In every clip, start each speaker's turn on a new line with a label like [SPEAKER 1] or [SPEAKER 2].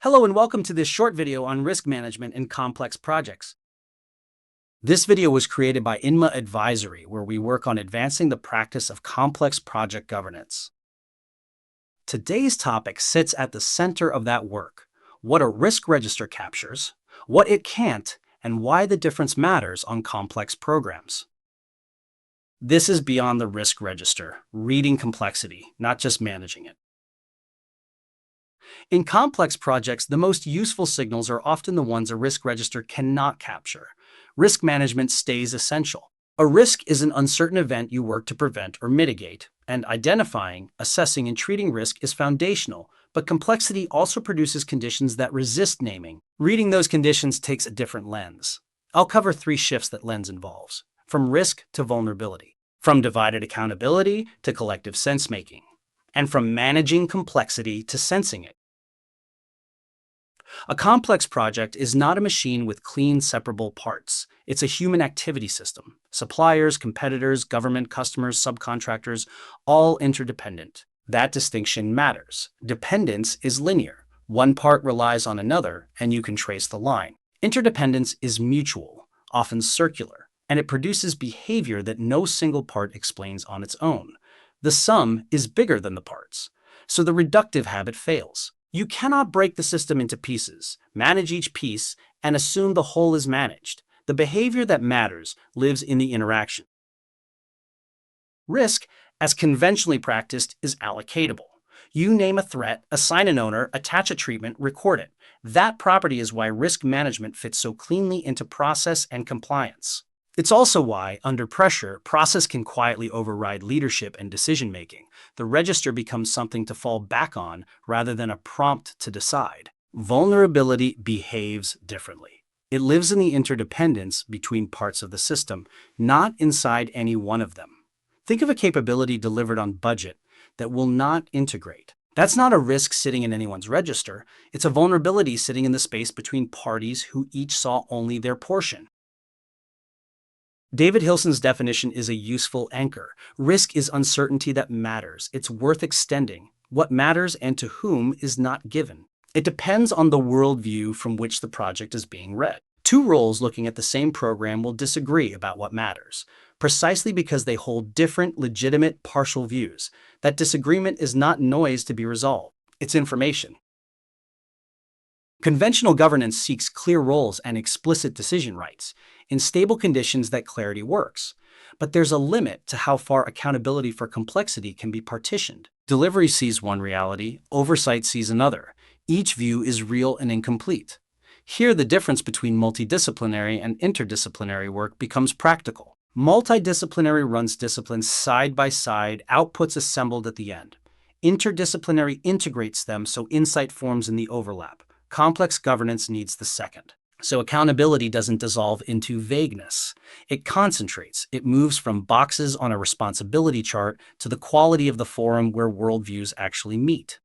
[SPEAKER 1] Hello and welcome to this short video on risk management in complex projects. This video was created by INMAA Advisory, where we work on advancing the practice of complex project governance. Today's topic sits at the center of that work: what a risk register captures, what it can't, and why the difference matters on complex programs. This is beyond the risk register, reading complexity, not just managing it. In complex projects, the most useful signals are often the ones a risk register cannot capture. Risk management stays essential. A risk is an uncertain event you work to prevent or mitigate, and identifying, assessing, and treating risk is foundational, but complexity also produces conditions that resist naming. Reading those conditions takes a different lens. I'll cover 3 shifts that lens involves: from risk to vulnerability, from divided accountability to collective sensemaking, and from managing complexity to sensing it. A complex project is not a machine with clean, separable parts. It's a human activity system. Suppliers, competitors, government, customers, subcontractors, all interdependent. That distinction matters. Dependence is linear. One part relies on another, and you can trace the line. Interdependence is mutual, often circular, and it produces behavior that no single part explains on its own. The sum is bigger than the parts, so the reductive habit fails. You cannot break the system into pieces, manage each piece, and assume the whole is managed. The behavior that matters lives in the interaction. Risk, as conventionally practiced, is allocatable. You name a threat, assign an owner, attach a treatment, record it. That property is why risk management fits so cleanly into process and compliance. It's also why, under pressure, process can quietly override leadership and decision-making. The register becomes something to fall back on rather than a prompt to decide. Vulnerability behaves differently. It lives in the interdependence between parts of the system, not inside any one of them. Think of a capability delivered on budget that will not integrate. That's not a risk sitting in anyone's register. It's a vulnerability sitting in the space between parties who each saw only their portion. David Hilson's definition is a useful anchor. Risk is uncertainty that matters. It's worth extending. What matters and to whom is not given. It depends on the worldview from which the project is being read. 2 roles looking at the same program will disagree about what matters, precisely because they hold different, legitimate, partial views. That disagreement is not noise to be resolved. It's information. Conventional governance seeks clear roles and explicit decision rights. In stable conditions, that clarity works. But there's a limit to how far accountability for complexity can be partitioned. Delivery sees one reality, oversight sees another. Each view is real and incomplete. Here, the difference between multidisciplinary and interdisciplinary work becomes practical. Multidisciplinary runs disciplines side by side, outputs assembled at the end. Interdisciplinary integrates them so insight forms in the overlap. Complex governance needs the second. So accountability doesn't dissolve into vagueness. It concentrates. It moves from boxes on a responsibility chart to the quality of the forum where worldviews actually meet.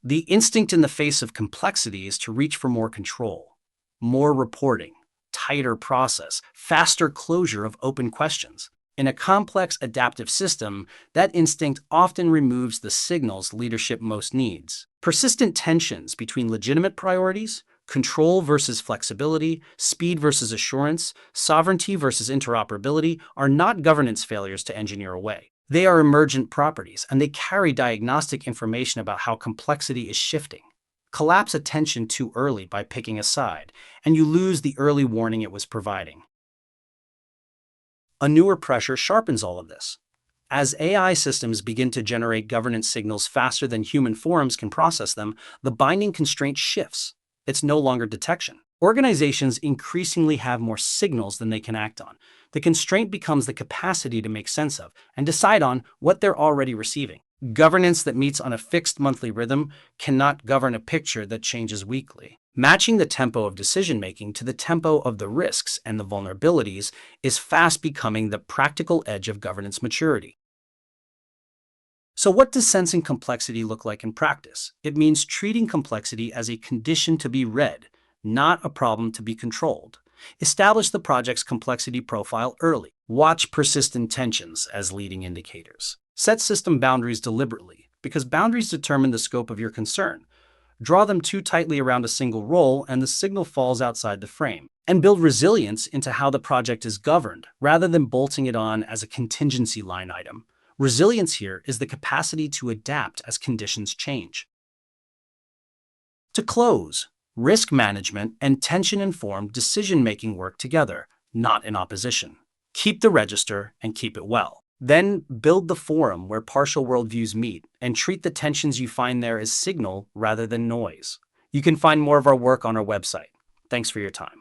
[SPEAKER 1] The instinct in the face of complexity is to reach for more control, more reporting, tighter process, faster closure of open questions. In a complex adaptive system, that instinct often removes the signals leadership most needs. Persistent tensions between legitimate priorities, control versus flexibility, speed versus assurance, sovereignty versus interoperability are not governance failures to engineer away. They are emergent properties, and they carry diagnostic information about how complexity is shifting. Collapse attention too early by picking a side, and you lose the early warning it was providing. A newer pressure sharpens all of this. As AI systems begin to generate governance signals faster than human forums can process them, the binding constraint shifts. It's no longer detection. Organizations increasingly have more signals than they can act on. The constraint becomes the capacity to make sense of and decide on what they're already receiving. Governance that meets on a fixed monthly rhythm cannot govern a picture that changes weekly. Matching the tempo of decision-making to the tempo of the risks and the vulnerabilities is fast becoming the practical edge of governance maturity. So what does sensing complexity look like in practice? It means treating complexity as a condition to be read, not a problem to be controlled. Establish the project's complexity profile early. Watch persistent tensions as leading indicators. Set system boundaries deliberately, because boundaries determine the scope of your concern. Draw them too tightly around a single role and the signal falls outside the frame. And build resilience into how the project is governed, rather than bolting it on as a contingency line item. Resilience here is the capacity to adapt as conditions change. To close, risk management and tension-informed decision-making work together, not in opposition. Keep the register and keep it well. Then build the forum where partial worldviews meet and treat the tensions you find there as signal rather than noise. You can find more of our work on our website. Thanks for your time.